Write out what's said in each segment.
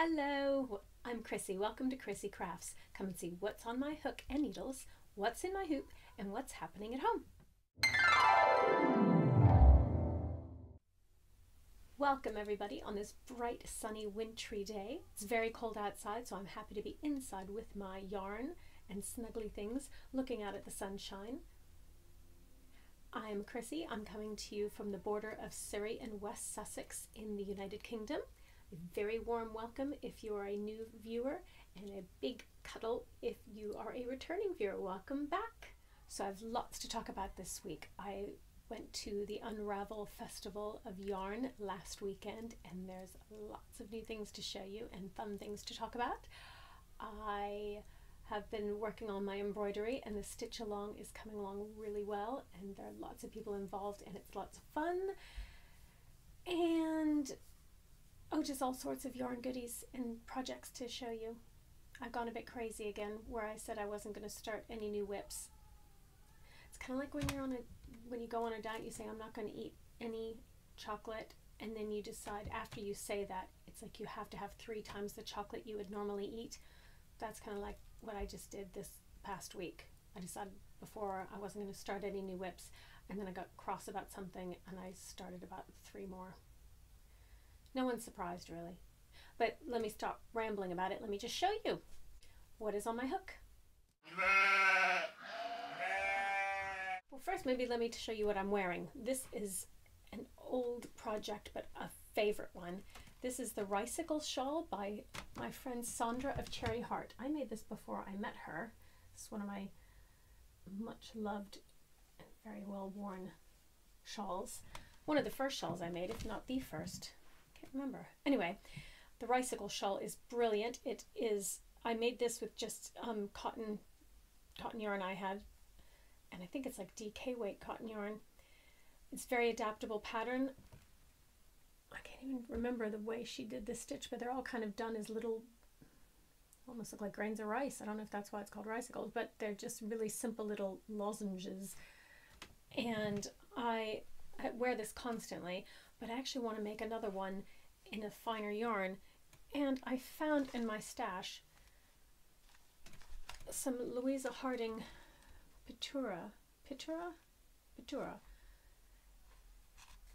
Hello, I'm Chrissie. Welcome to Chrissie Crafts. Come and see what's on my hook and needles, what's in my hoop, and what's happening at home. Welcome everybody on this bright, sunny, wintry day. It's very cold outside, so I'm happy to be inside with my yarn and snuggly things, looking out at the sunshine. I'm Chrissie. I'm coming to you from the border of Surrey and West Sussex in the United Kingdom. A very warm welcome if you are a new viewer, and a big cuddle if you are a returning viewer. Welcome back. So I have lots to talk about this week. I went to the Unravel Festival of Yarn last weekend, and there's lots of new things to show you and fun things to talk about. I have been working on my embroidery, and the stitch along is coming along really well, and there are lots of people involved, and it's lots of fun. And just all sorts of yarn goodies and projects to show you. I've gone a bit crazy again, where I said I wasn't going to start any new whips. It's kind of like when you go on a diet, you say I'm not going to eat any chocolate, and then you decide after you say that, it's like you have to have 3 times the chocolate you would normally eat. That's kind of like what I just did this past week. I decided before I wasn't going to start any new whips, and then I got cross about something and I started about 3 more. No one's surprised really. But let me stop rambling about it. Let me just show you what is on my hook. Well, first maybe let me show you what I'm wearing. This is an old project but a favorite one. This is the Rye Sickle Shawl by my friend Sandra of Cherry Heart. I made this before I met her. It's one of my much loved and very well worn shawls. One of the first shawls I made, if not the first. Can't remember. Anyway, the Rye Sickle Shawl is brilliant. It is, I made this with just cotton yarn I had, and I think it's like DK weight cotton yarn. It's very adaptable pattern. I can't even remember the way she did this stitch, but they're all kind of done as little, almost look like grains of rice. I don't know if that's why it's called Ricicles, but they're just really simple little lozenges. And I wear this constantly, but I actually want to make another one in a finer yarn, and I found in my stash some Louisa Harding Pittura,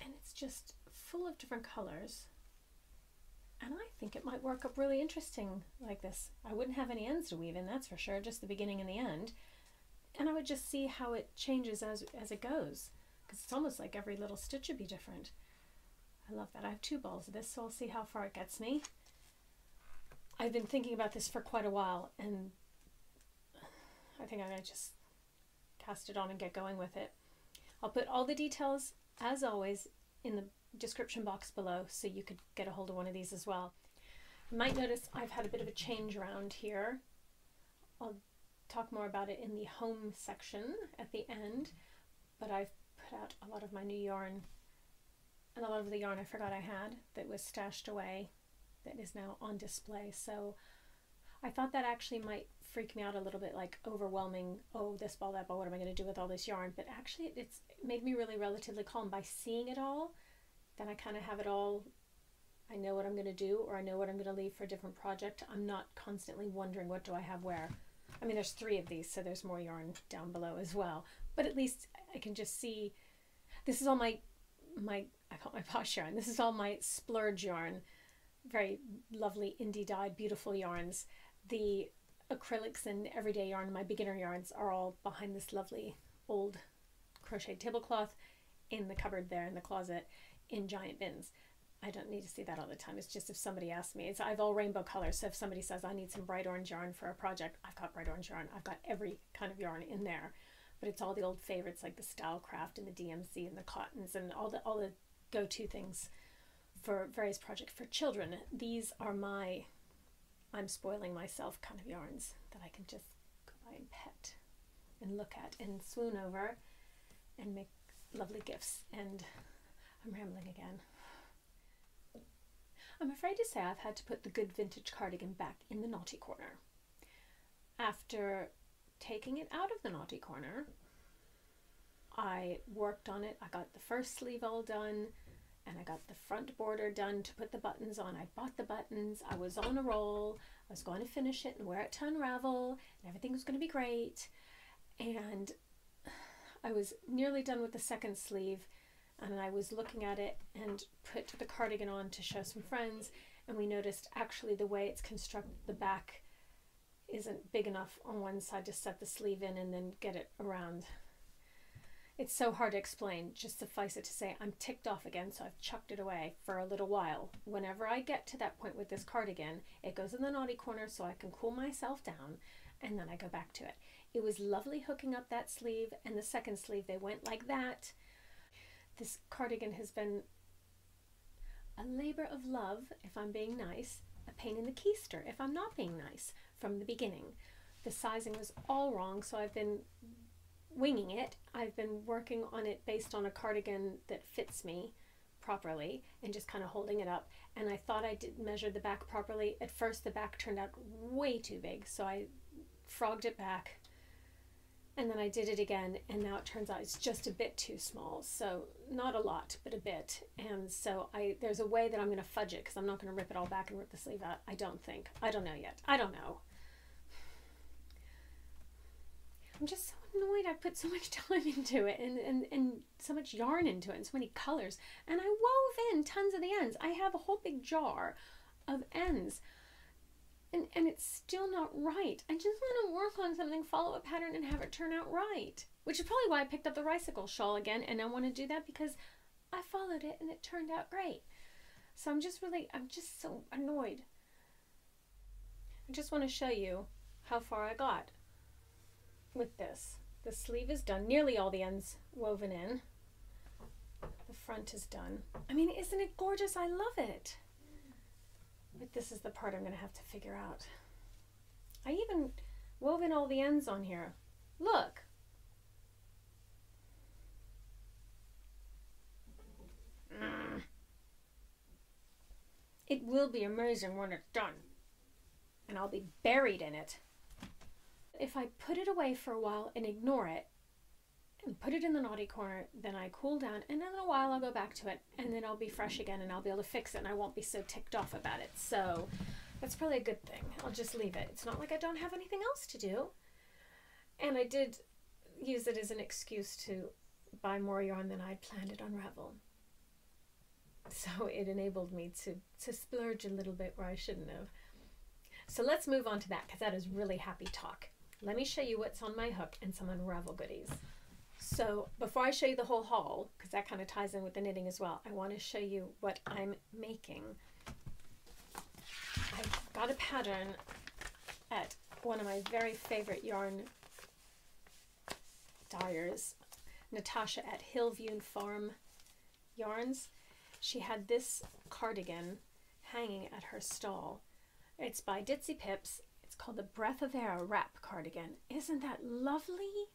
and it's just full of different colors, and I think it might work up really interesting like this. I wouldn't have any ends to weave in, that's for sure, just the beginning and the end, and I would just see how it changes as it goes, because it's almost like every little stitch would be different. I love that. I have 2 balls of this, so I'll see how far it gets me. I've been thinking about this for quite a while, and I think I'm going to just cast it on and get going with it. I'll put all the details, as always, in the description box below, so you could get a hold of one of these as well. You might notice I've had a bit of a change around here. I'll talk more about it in the home section at the end, but I've put out a lot of my new yarn, and a lot of the yarn I forgot I had that was stashed away that is now on display. So I thought that actually might freak me out a little bit, like overwhelming, oh this ball, that ball, what am I going to do with all this yarn? But actually it made me really relatively calm by seeing it all. Then I kind of have it all, I know what I'm going to do, or I know what I'm going to leave for a different project. I'm not constantly wondering what do I have where. I mean, there's 3 of these, so there's more yarn down below as well, but at least I can just see, this is all my I call it my posh yarn. This is all my splurge yarn. Very lovely indie dyed, beautiful yarns. The acrylics and everyday yarn, my beginner yarns, are all behind this lovely old crochet tablecloth in the cupboard there in the closet in giant bins. I don't need to see that all the time. It's just if somebody asks me. I have all rainbow colors, so if somebody says I need some bright orange yarn for a project, I've got bright orange yarn. I've got every kind of yarn in there. But it's all the old favorites like the Stylecraft and the DMC and the cottons and all the go-to things for various projects for children. These are my I'm spoiling myself kind of yarns that I can just go by and pet and look at and swoon over and make lovely gifts. And I'm rambling again. I'm afraid to say I've had to put the good vintage cardigan back in the naughty corner. After taking it out of the naughty corner, I worked on it. I got the first sleeve all done, and I got the front border done to put the buttons on. I bought the buttons. I was on a roll. I was going to finish it and wear it to unravel, and everything was going to be great. And I was nearly done with the second sleeve, and I was looking at it and put the cardigan on to show some friends, and we noticed actually the way it's constructed, the back isn't big enough on one side to set the sleeve in and then get it around. It's so hard to explain. Just suffice it to say I'm ticked off again, so I've chucked it away for a little while. Whenever I get to that point with this cardigan, it goes in the naughty corner so I can cool myself down, and then I go back to it. It was lovely hooking up that sleeve and the second sleeve. They went like that. This cardigan has been a labor of love, if I'm being nice, a pain in the keister if I'm not being nice from the beginning. The sizing was all wrong, so I've been winging it. I've been working on it based on a cardigan that fits me properly and just kind of holding it up. And I thought I did measure the back properly. At first the back turned out way too big, so I frogged it back, and then I did it again, and now it turns out it's just a bit too small. So not a lot, but a bit. And so there's a way that I'm going to fudge it, because I'm not going to rip it all back and rip the sleeve out. I don't think. I don't know yet. I don't know. I'm just so annoyed. I put so much time into it and so much yarn into it and so many colors, and I wove in tons of the ends. I have a whole big jar of ends, and it's still not right. I just want to work on something, follow a pattern, and have it turn out right, which is probably why I picked up the Rye Sickle Shawl again, and I want to do that because I followed it and it turned out great. So I'm just so annoyed. I just want to show you how far I got with this. The sleeve is done, nearly all the ends woven in. The front is done. I mean, isn't it gorgeous? I love it. But this is the part I'm going to have to figure out. I even wove in all the ends on here. Look. It will be amazing when it's done, and I'll be buried in it. If I put it away for a while and ignore it and put it in the naughty corner, then I cool down, and in a while I'll go back to it, and then I'll be fresh again and I'll be able to fix it, and I won't be so ticked off about it. So that's probably a good thing. I'll just leave it. It's not like I don't have anything else to do. And I did use it as an excuse to buy more yarn than I'd planned at Unravel. So it enabled me to splurge a little bit where I shouldn't have. So let's move on to that, because that is really happy talk. Let me show you what's on my hook and some Unravel goodies. So before I show you the whole haul, because that kind of ties in with the knitting as well, I want to show you what I'm making. I got a pattern at one of my very favorite yarn dyers, Natasha at Hillview Farm Yarns. She had this cardigan hanging at her stall. It's by Ditsy Pips. It's called the Breath of Air Wrap Cardigan. Isn't that lovely?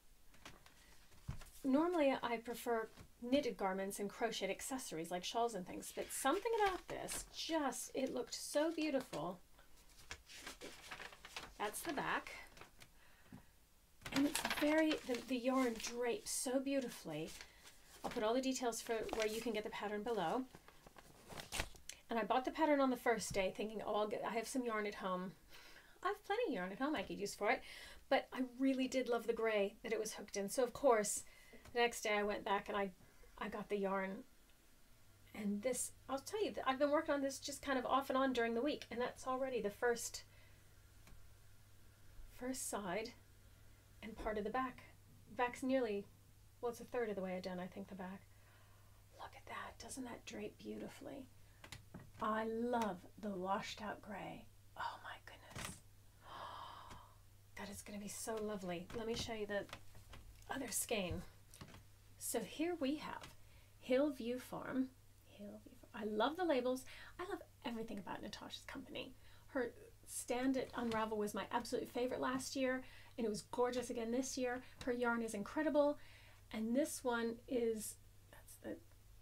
Normally I prefer knitted garments and crocheted accessories like shawls and things, but something about this, it looked so beautiful. That's the back. And it's the yarn drapes so beautifully. I'll put all the details for where you can get the pattern below. And I bought the pattern on the first day thinking, oh, I have some yarn at home. I have plenty of yarn at home I could use for it. But I really did love the gray that it was hooked in. So of course, the next day I went back and I got the yarn. And this, I'll tell you, I've been working on this just kind of off and on during the week. And that's already the first side and part of the back. The back's nearly, well, it's a third of the way done, I think, the back. Look at that. Doesn't that drape beautifully? I love the washed out gray. Oh my goodness. That is going to be so lovely. Let me show you the other skein. So here we have Hillview Farm. I love the labels. I love everything about Natasha's company. Her stand at Unravel was my absolute favorite last year, and it was gorgeous again this year. Her yarn is incredible, and this one is, that's the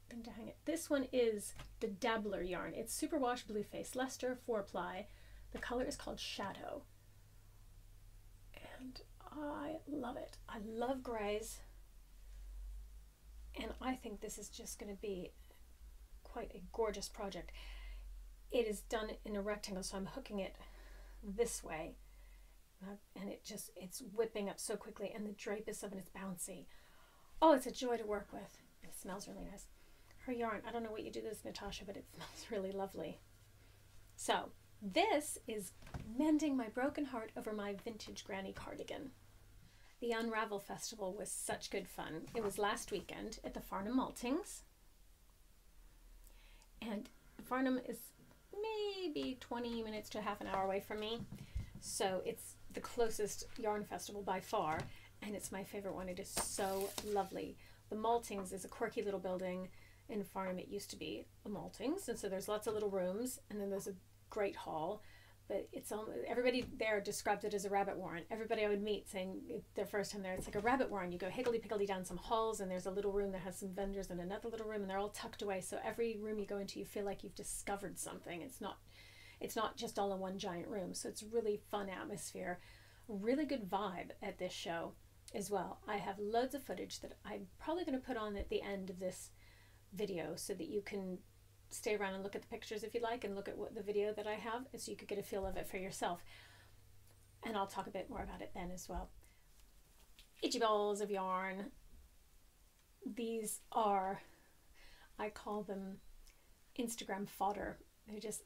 thing to hang it. This one is the Dabbler yarn. It's superwash blue face Leicester 4-ply. The color is called Shadow, and I love it. I love grays, and I think this is just going to be quite a gorgeous project. It is done in a rectangle, so I'm hooking it this way, and it's whipping up so quickly, and the drape is so, and it's bouncy. Oh, it's a joy to work with. It smells really nice. Her yarn, I don't know what you do this, Natasha, but it smells really lovely. So this is mending my broken heart over my vintage granny cardigan. The Unravel Festival was such good fun. It was last weekend at the Farnham Maltings. And Farnham is maybe 20 minutes to half an hour away from me. So it's the closest yarn festival by far, and it's my favorite one. It is so lovely. The Maltings is a quirky little building in Farnham. It used to be a Maltings, and so there's lots of little rooms, and then there's a great hall. But it's everybody there described it as a rabbit warren. Everybody I would meet saying their first time there, it's like a rabbit warren. You go higgledy-piggledy down some halls, and there's a little room that has some vendors and another little room, and they're all tucked away. So every room you go into, you feel like you've discovered something. It's not just all in one giant room. So it's really fun atmosphere, really good vibe at this show as well. I have loads of footage that I'm probably going to put on at the end of this video so that you can stay around and look at the pictures if you like, and look at what the video that I have, so you could get a feel of it for yourself. And I'll talk a bit more about it then as well. Itchy balls of yarn. These are, I call them Instagram fodder.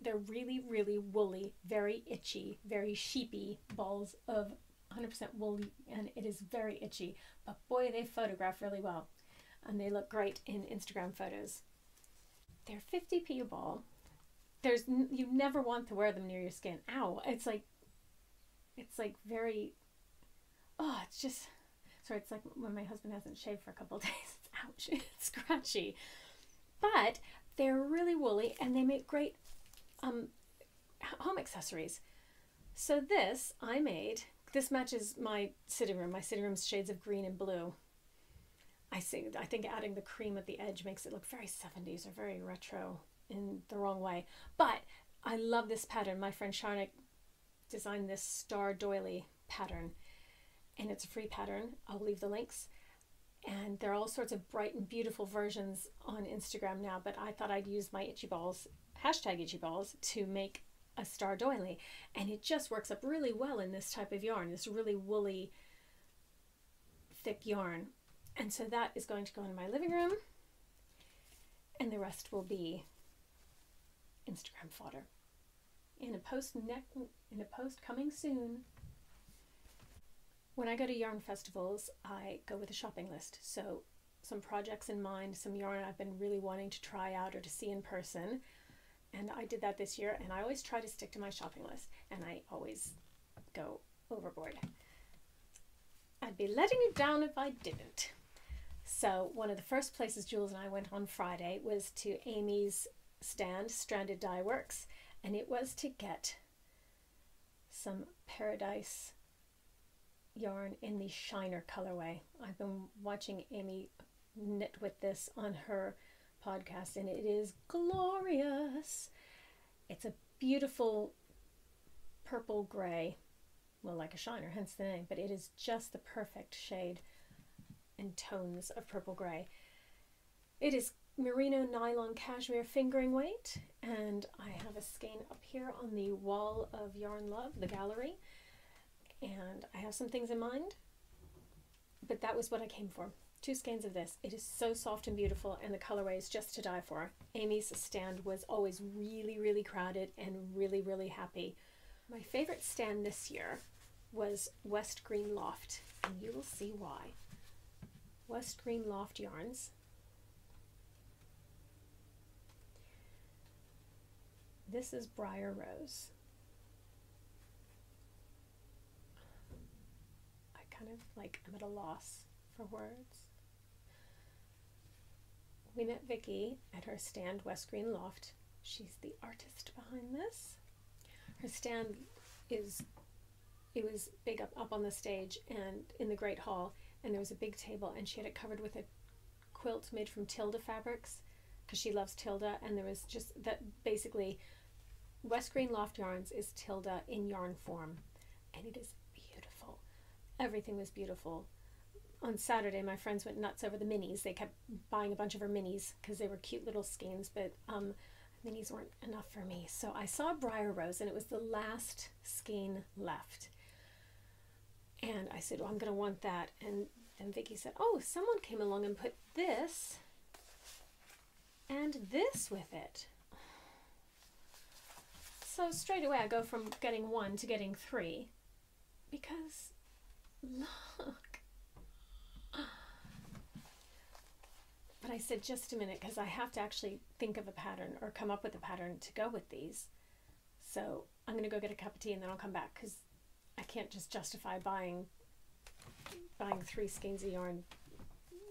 They're really, really woolly, very itchy, very sheepy balls of 100% wool, and it is very itchy, but boy, they photograph really well, and they look great in Instagram photos. They're 50p a ball. You never want to wear them near your skin. Ow! It's like very, oh, it's just, sorry, it's like when my husband hasn't shaved for a couple of days. Ouch! It's scratchy. But they're really woolly, and they make great home accessories. So this I made. This matches my sitting room. My sitting room's shades of green and blue. I think adding the cream at the edge makes it look very 70s or very retro in the wrong way. But I love this pattern. My friend Sharnik designed this star doily pattern, and it's a free pattern. I'll leave the links. And there are all sorts of bright and beautiful versions on Instagram now, but I thought I'd use my itchy balls, hashtag itchy balls, to make a star doily. And it just works up really well in this type of yarn, this really woolly, thick yarn. And so that is going to go in my living room, and the rest will be Instagram fodder in a post coming soon. When I go to yarn festivals, I go with a shopping list. So some projects in mind, some yarn I've been really wanting to try out or to see in person. And I did that this year, and I always try to stick to my shopping list, and I always go overboard. I'd be letting you down if I didn't. So one of the first places Jules and I went on Friday was to Amy's stand, Stranded Dyeworks, and it was to get some Paradise yarn in the Shiner colorway. I've been watching Amy knit with this on her podcast, and it is glorious. It's a beautiful purple gray, well, like a shiner, hence the name, but it is just the perfect shade and tones of purple gray. It is merino nylon cashmere fingering weight, and I have a skein up here on the wall of Yarn Love, the gallery, and I have some things in mind, but that was what I came for. 2 skeins of this. It is so soft and beautiful, and the colorway is just to die for. Amy's stand was always really, really crowded and really, really happy. My favorite stand this year was West Green Loft, and you will see why. West Green Loft yarns. This is Briar Rose. I kind of I'm at a loss for words. We met Vicky at her stand, West Green Loft. She's the artist behind this. Her stand it was big up on the stage and in the Great Hall, and there was a big table, and she had it covered with a quilt made from Tilda fabrics because she loves Tilda, and there was just that basically West Green Loft Yarns is Tilda in yarn form, and it is beautiful. Everything was beautiful. on Saturday, my friends went nuts over the minis. They kept buying a bunch of her minis because they were cute little skeins, but minis weren't enough for me. So I saw Briar Rose, and it was the last skein left. And I said, well, I'm going to want that. And then Vicky said, oh, someone came along and put this and this with it. So straight away I go from getting 1 to getting 3 because look. But I said, just a minute, because I have to actually think of a pattern or come up with a pattern to go with these. So I'm going to go get a cup of tea and then I'll come back because I can't just justify buying 3 skeins of yarn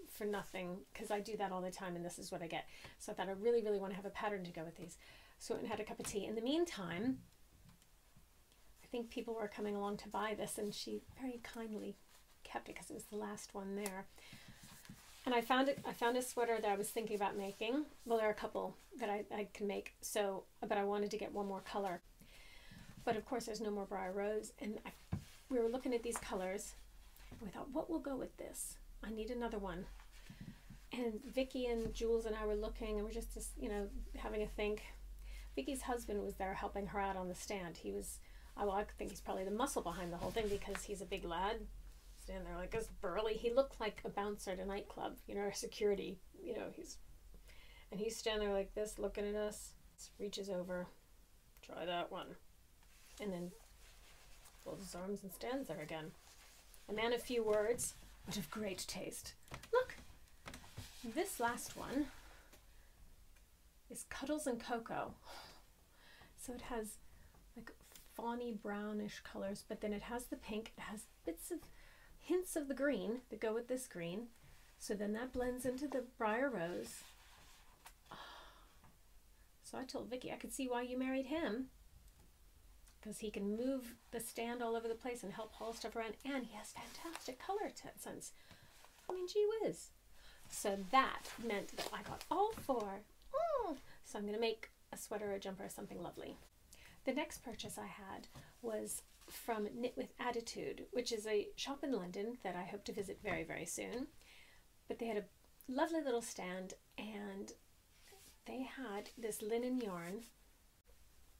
for nothing, because I do that all the time and this is what I get. So I thought I really, really want to have a pattern to go with these. So I went and had a cup of tea. In the meantime, I think people were coming along to buy this, and she very kindly kept it because it was the last one there. And I found a sweater that I was thinking about making. Well, there are a couple that I can make, so, but I wanted to get one more color. But of course there's no more Briar Rose, and we were looking at these colors, and we thought, what will go with this? I need another one. And Vicky and Jules and I were looking, and we're just you know, having a think. Vicky's husband was there helping her out on the stand. He was, well, I think he's probably the muscle behind the whole thing because he's a big lad, standing there like this burly. He looked like a bouncer at a nightclub, you know, or security, you know, he's standing there like this looking at us, reaches over, try that one, and then folds his arms and stands there again. A man of few words, but of great taste. Look, this last one is Cuddles and Cocoa. So it has like fawny brownish colors, but then it has the pink, it has bits of hints of the green that go with this green. So then that blends into the Briar Rose. So I told Vicky I could see why you married him, because he can move the stand all over the place and help haul stuff around, and he has fantastic color sense. I mean, gee whiz. So that meant that I got all 4. So I'm going to make a sweater, a jumper, something lovely. The next purchase I had was from Knit with Attitude, which is a shop in London that I hope to visit very, very soon. But they had a lovely little stand, and they had this linen yarn.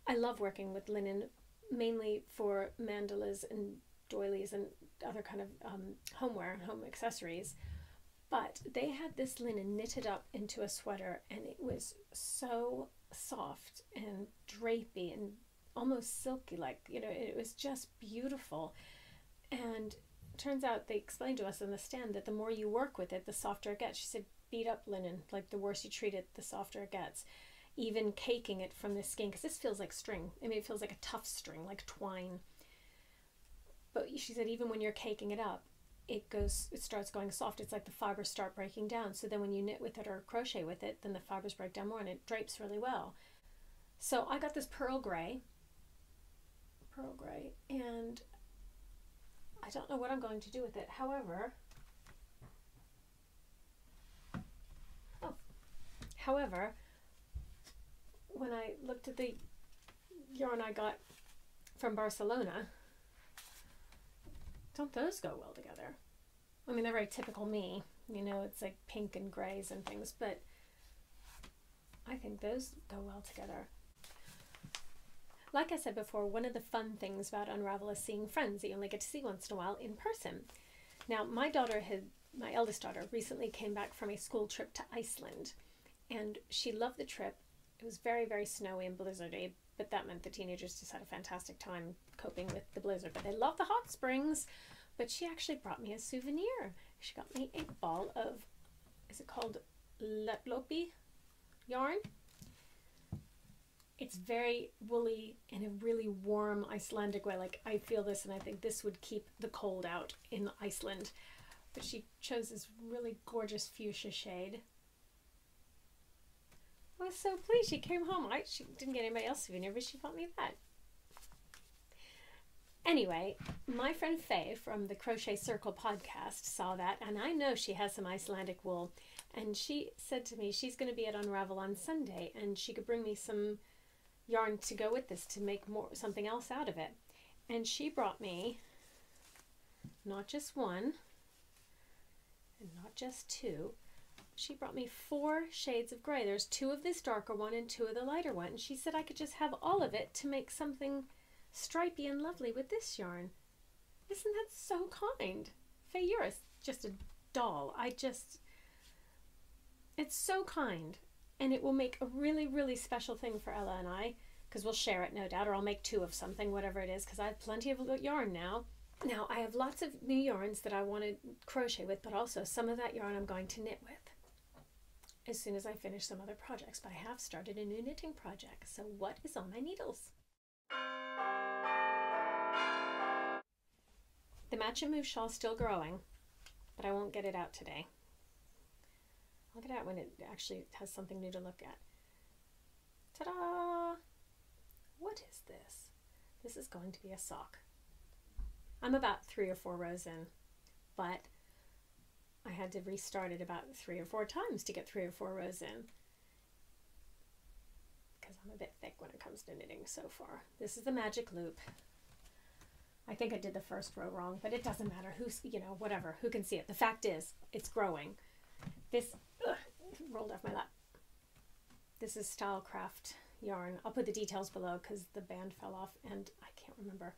I love working with linen, mainly for mandalas and doilies and other kind of homeware and home accessories. But they had this linen knitted up into a sweater, and it was so soft and drapey and almost silky, like, you know, it was just beautiful. And it turns out, they explained to us on the stand that the more you work with it, the softer it gets. She said, beat up linen, like the worse you treat it, the softer it gets. Even caking it from the skein, because this feels like string. I mean, it feels like a tough string, like twine. But she said, even when you're caking it up, it starts going soft. It's like the fibers start breaking down. So then when you knit with it or crochet with it, then the fibers break down more and it drapes really well. So I got this pearl gray, and I don't know what I'm going to do with it. However, when I looked at the yarn I got from Barcelona, don't those go well together? I mean, they're very typical me, you know, it's like pink and grays and things, but I think those go well together. Like I said before, one of the fun things about Unravel is seeing friends that you only get to see once in a while in person. Now, my eldest daughter, recently came back from a school trip to Iceland, and she loved the trip. It was very, very snowy and blizzardy, but that meant the teenagers just had a fantastic time coping with the blizzard. But they love the hot springs. But she actually brought me a souvenir. She got me a ball of, is it called Loopy Yarn? It's very woolly in a really warm Icelandic way. Like, I feel this and I think this would keep the cold out in Iceland. But she chose this really gorgeous fuchsia shade. I was so pleased. She came home. She didn't get anybody else a souvenir, but she bought me that. Anyway, my friend Faye from the Crochet Circle podcast saw that, and I know she has some Icelandic wool, and she said to me she's going to be at Unravel on Sunday, and she could bring me some yarn to go with this to make something else out of it. And she brought me not just one, and not just two. She brought me 4 shades of gray. There's 2 of this darker one and 2 of the lighter one. And she said I could just have all of it to make something stripy and lovely with this yarn. Isn't that so kind? Faye, you're just a doll. It's so kind. And it will make a really, really special thing for Ella and I, because we'll share it, no doubt, or I'll make 2 of something, whatever it is, because I have plenty of yarn now. Now, I have lots of new yarns that I want to crochet with, but also some of that yarn I'm going to knit with as soon as I finish some other projects. But I have started a new knitting project, so what is on my needles? The Match and Move shawl is still growing, but I won't get it out today. I'll get it out when it actually has something new to look at. Ta-da! What is this? This is going to be a sock. I'm about 3 or 4 rows in, but I had to restart it about 3 or 4 times to get 3 or 4 rows in, because I'm a bit thick when it comes to knitting so far. This is the magic loop. I think I did the first row wrong, but it doesn't matter. Who's, whatever, who can see it. The fact is, it's growing. This rolled off my lap. This is Stylecraft yarn. I'll put the details below because the band fell off and I can't remember.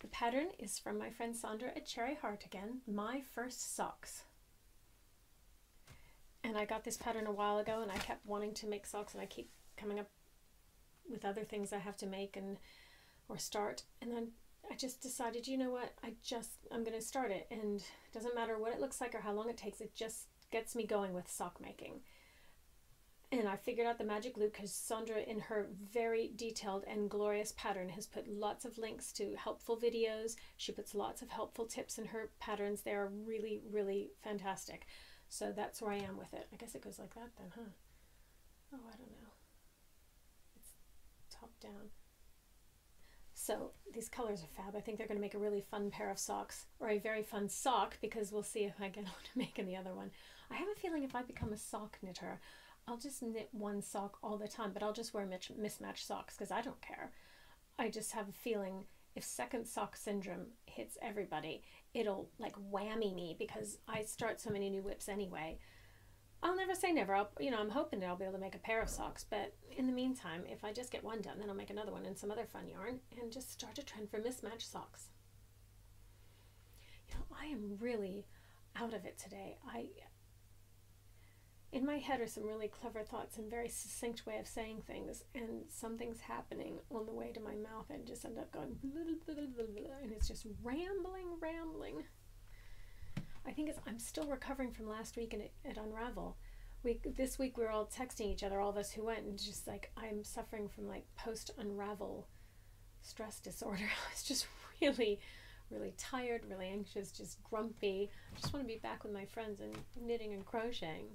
The pattern is from my friend Sandra at Cardigan, My First Socks. And I got this pattern a while ago and I kept wanting to make socks, and I keep coming up with other things I have to make or start. And then I just decided, you know what, I'm going to start it, and it doesn't matter what it looks like or how long it takes, it just gets me going with sock making. And I figured out the magic loop because Sandra, in her very detailed and glorious pattern, has put lots of links to helpful videos. She puts lots of helpful tips in her patterns. They are really, really fantastic. So that's where I am with it. I guess it goes like that then, huh? Oh, I don't know. It's top down. So these colors are fab. I think they're going to make a really fun pair of socks, or a very fun sock, because we'll see if I get on to making the other one. I have a feeling if I become a sock knitter, I'll just knit one sock all the time, but I'll just wear mismatched socks because I don't care. I just have a feeling if second sock syndrome hits everybody, it'll like whammy me because I start so many new whips anyway. I'll never say never. I'm hoping that I'll be able to make a pair of socks, but in the meantime, if I just get one done, then I'll make another one and some other fun yarn and just start a trend for mismatched socks. I am really out of it today. In my head are some really clever thoughts and very succinct way of saying things, and something's happening on the way to my mouth and just end up going blah, blah, blah, blah, blah, and it's just rambling. I think I'm still recovering from last week at Unravel. This week we were all texting each other, all of us who went, and just like, I'm suffering from like post-Unravel stress disorder. I was just really, really tired, really anxious, just grumpy. I just want to be back with my friends and knitting and crocheting.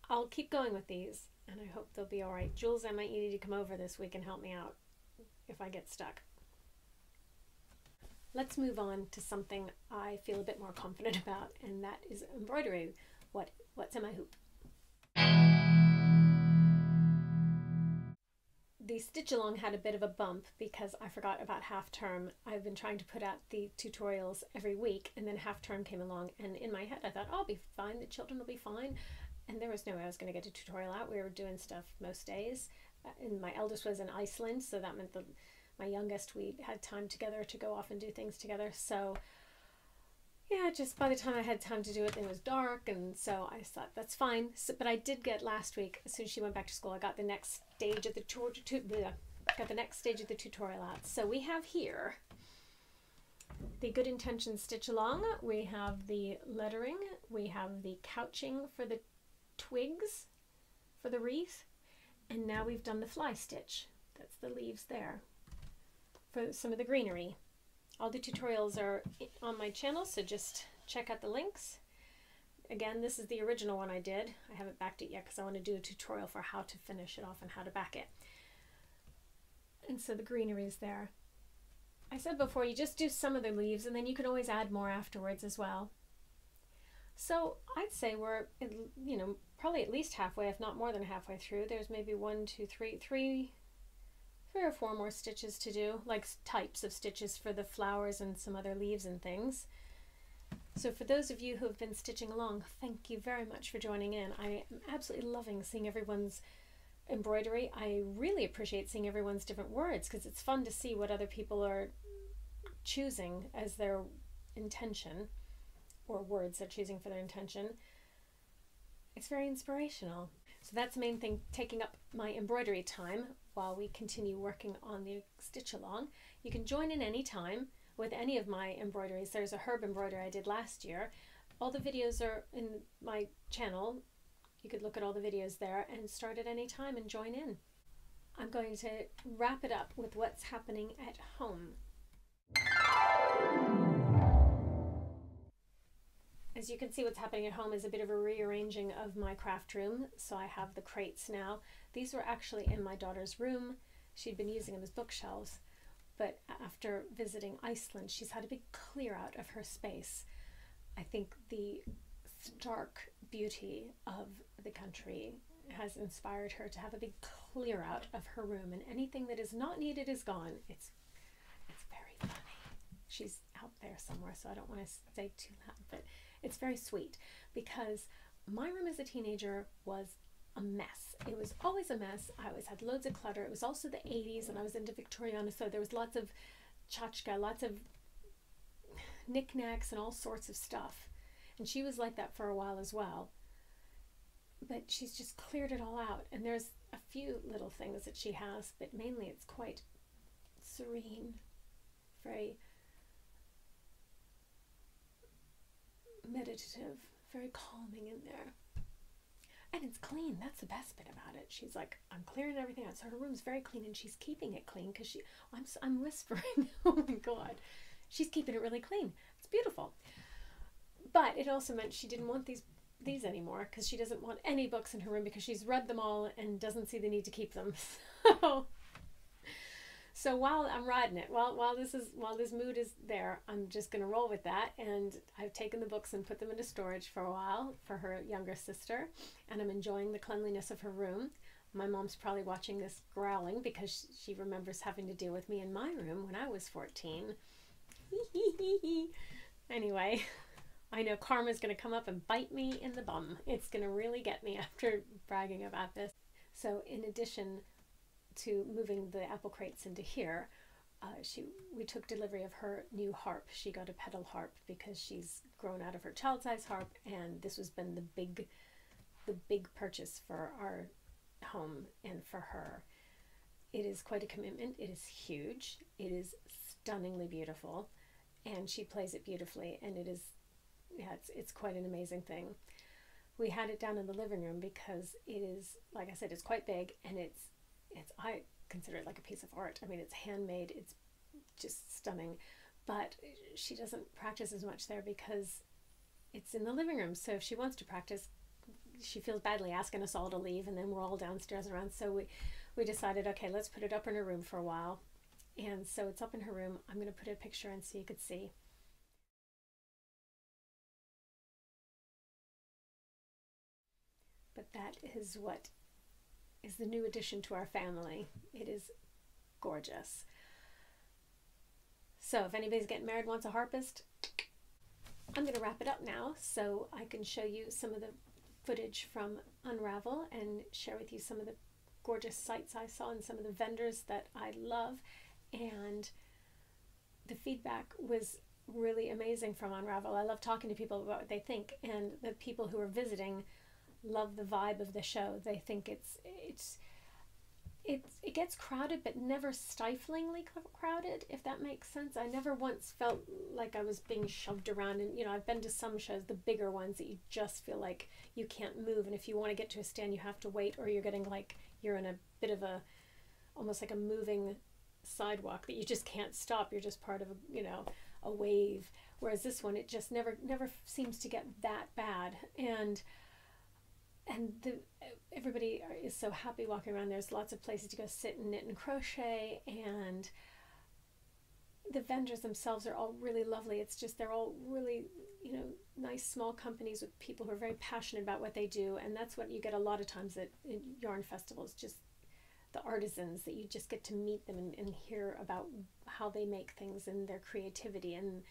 I'll keep going with these, and I hope they'll be all right. Jules, I might need you to come over this week and help me out if I get stuck. Let's move on to something I feel a bit more confident about, and that is embroidery. What's in my hoop? The stitch along had a bit of a bump because I forgot about half term. I've been trying to put out the tutorials every week, and then half term came along, and in my head I thought, I'll be fine, the children will be fine, and there was no way I was going to get a tutorial out. We were doing stuff most days, and my eldest was in Iceland, so that meant that my youngest, we had time together to go off and do things together. So yeah, just by the time I had time to do it, it was dark, and so I thought that's fine. So, but I did get last week, as soon as she went back to school, I got the next stage of the tutorial out. So we have here the Good Intentions stitch along, we have the lettering, we have the couching for the twigs for the wreath, and now we've done the fly stitch. That's the leaves there for some of the greenery. All the tutorials are on my channel, so just check out the links. Again, this is the original one I did. I haven't backed it yet because I want to do a tutorial for how to finish it off and how to back it. And so the greenery is there. I said before, you just do some of the leaves and then you can always add more afterwards as well. So I'd say we're, probably at least halfway, if not more than halfway through. There's maybe 3 or 4 more stitches to do, like types of stitches for the flowers and some other leaves and things. So for those of you who have been stitching along, thank you very much for joining in. I am absolutely loving seeing everyone's embroidery. I really appreciate seeing everyone's different words because it's fun to see what other people are choosing as their intention, or words they're choosing for their intention. It's very inspirational. So that's the main thing, taking up my embroidery time while we continue working on the stitch along. You can join in any time with any of my embroideries. There's a herb embroidery I did last year. All the videos are in my channel. You could look at all the videos there and start at any time and join in. I'm going to wrap it up with what's happening at home. As you can see, what's happening at home is a bit of a rearranging of my craft room. So I have the crates now. These were actually in my daughter's room. She'd been using them as bookshelves. But after visiting Iceland, she's had a big clear out of her space. I think the stark beauty of the country has inspired her to have a big clear out of her room, and anything that is not needed is gone. It's very funny. She's out there somewhere, so I don't want to say too loud, but it's very sweet because my room as a teenager was a mess. It was always a mess. I always had loads of clutter. It was also the 80s and I was into Victoriana, so there was lots of tchotchke, lots of knickknacks and all sorts of stuff. And she was like that for a while as well. But she's just cleared it all out. And there's a few little things that she has, but mainly it's quite serene, very meditative, very calming in there. And it's clean. That's the best bit about it. She's like, I'm clearing everything out. So her room's very clean, and she's keeping it clean because I'm whispering. Oh my God. She's keeping it really clean. It's beautiful. But it also meant she didn't want these anymore because she doesn't want any books in her room because she's read them all and doesn't see the need to keep them. So while I'm riding it, while this mood is there, I'm just going to roll with that. And I've taken the books and put them into storage for a while for her younger sister, and I'm enjoying the cleanliness of her room. My mom's probably watching this growling because she remembers having to deal with me in my room when I was 14. Anyway, I know karma's going to come up and bite me in the bum. It's going to really get me after bragging about this. So in addition to moving the apple crates into here, we took delivery of her new harp. She got a Petal harp because she's grown out of her child-size harp, and this has been the big purchase for our home and for her. It is quite a commitment. It is huge. It is stunningly beautiful, and she plays it beautifully, and it is, yeah, it's quite an amazing thing. We had it down in the living room because it is, like I said, it's quite big, and I consider it like a piece of art. I mean, it's handmade, it's just stunning, but she doesn't practice as much there because it's in the living room. So if she wants to practice, she feels badly asking us all to leave, and then we're all downstairs around. So we decided, okay, let's put it up in her room for a while. And so it's up in her room. I'm going to put a picture in so you could see. But that is what is the new addition to our family. It is gorgeous. So if anybody's getting married, wants a harpist, I'm going to wrap it up now so I can show you some of the footage from Unravel and share with you some of the gorgeous sites I saw and some of the vendors that I love. And the feedback was really amazing from Unravel. I love talking to people about what they think, and the people who are visiting love the vibe of the show. They think it gets crowded, but never stiflingly crowded, if that makes sense. I never once felt like I was being shoved around. And I've been to some shows, the bigger ones, that you just feel like you can't move, and if you want to get to a stand you have to wait, or you're getting like you're in a bit of a almost like a moving sidewalk that you just can't stop. You're just part of a wave. Whereas this one, it just never seems to get that bad. And everybody is so happy walking around. There's lots of places to go sit and knit and crochet, and the vendors themselves are all really lovely. It's just they're all really nice small companies with people who are very passionate about what they do, and that's what you get a lot of times at yarn festivals, just the artisans that you just get to meet them and hear about how they make things and their creativity. And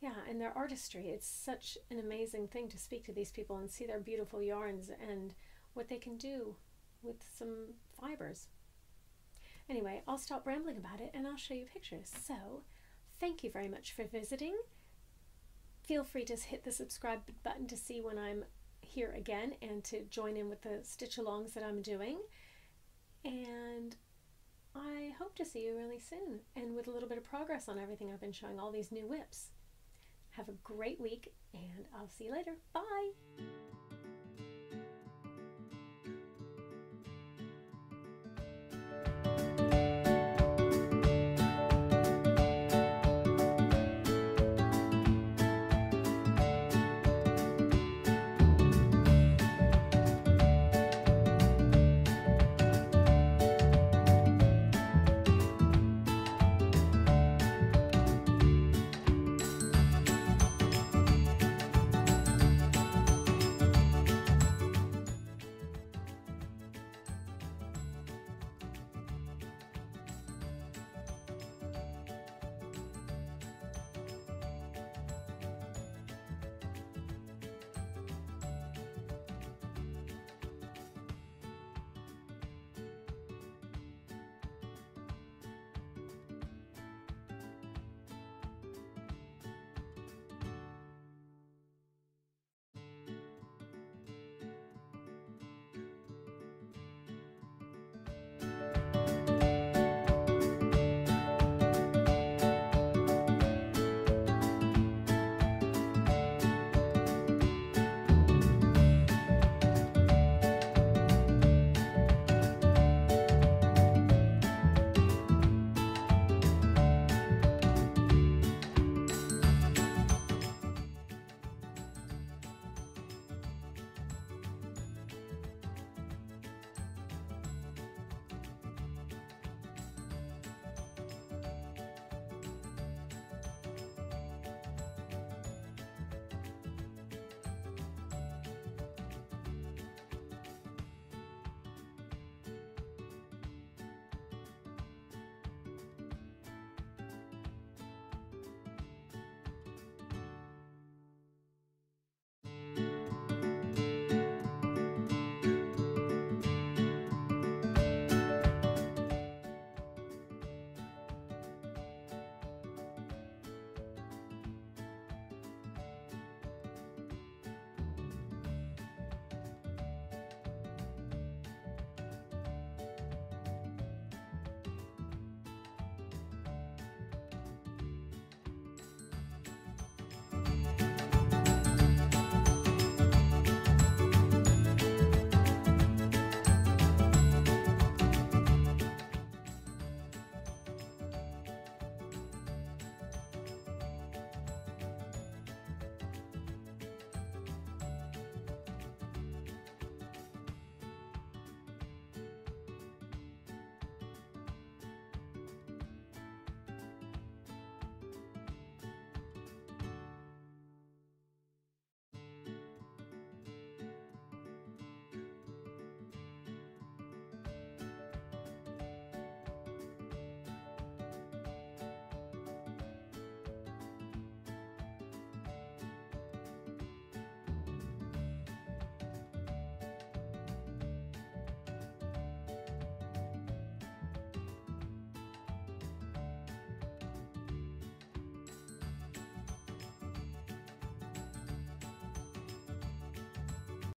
Yeah, and their artistry. It's such an amazing thing to speak to these people and see their beautiful yarns and what they can do with some fibers. Anyway, I'll stop rambling about it and I'll show you pictures. So, thank you very much for visiting. Feel free to hit the subscribe button to see when I'm here again and to join in with the stitch alongs that I'm doing. And I hope to see you really soon and with a little bit of progress on everything I've been showing, all these new whips. Have a great week and I'll see you later. Bye!